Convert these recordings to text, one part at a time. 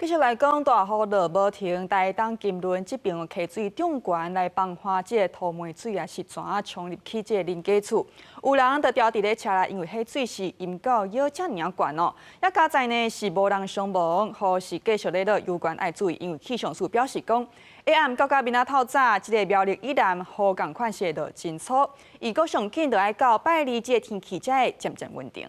继续来讲，大雨落无停，台东金轮这边的溪水涨悬来放花，这个土霉水也是怎啊冲入去这个邻居厝？有人就掉伫咧车内，因为迄水是淹到腰遮尔悬哦。也加在呢是无人伤亡，或是继续咧落有关爱注意，因为气象署表示讲，下暗到到明仔透早，这个苗栗以南雨共款是会落真粗，伊阁上紧就爱到拜二，这个天气才会渐渐稳定。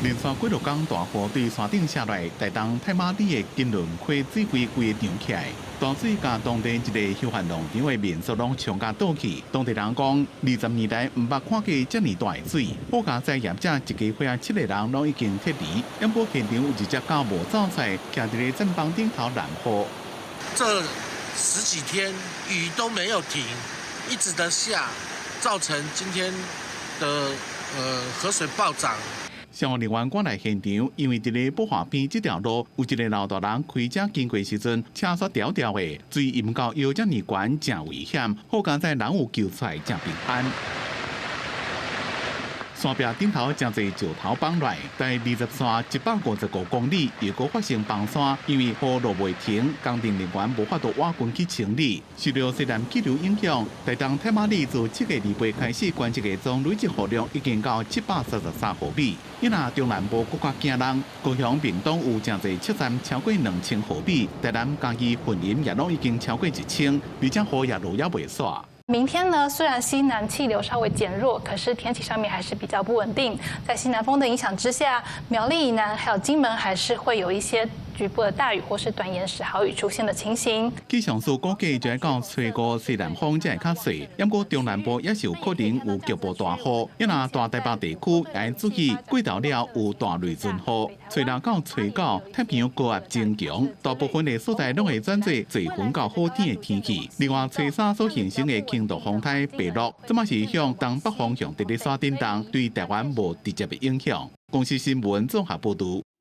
连续几落天大雨对山顶下来，台东太马里的金轮溪水位规个涨起来，大水甲当地一个休闲农场的民宿拢冲甲倒去。当地人讲，20年来毋捌看过遮尔大的水。保家在业者一家伙7个人拢已经撤离，因过现场有一只狗无走出来，徛伫咧正房顶头拦雨。这10几天雨都没有停，一直的下，造成今天的河水暴涨。 消防人员赶来现场，因为伫咧宝华边这条路有一个老大人开车经过时阵，车煞条条的，水淹到腰遮尔悬，真危险。好在人有救出来，真平安。 山壁顶头真侪石头崩落，在20线155公里又搁发生崩山，因为雨落未停，工程人员无法度挖滚去清理。受到西南气流影响，台东太马里自7月2日开始，观测的总累积雨量已经到733毫米。因那中南部更加惊人，高雄屏东有真侪测站超过2000毫米，台南嘉义云林也拢已经超过1000，而且雨也落也未煞。 明天呢，虽然西南气流稍微减弱，可是天气上面还是比较不稳定。在西南风的影响之下，苗栗以南还有金门还是会有一些局部的大雨或是短延时豪雨出现的情形。气象署估计就要到吹过西南风才会较细，不过中南部也是有可能有局部大雨。因那大台北地区也要注意，过头了有大雷阵雨，吹6到吹9，太平洋高压增强，大部分的所在拢会转做侪云到好天的天气。另外，吹3所形成的 轻度风台北落，这嘛是向东北方向伫咧山顶动，对台湾无直接的影响。公司新闻综合报道。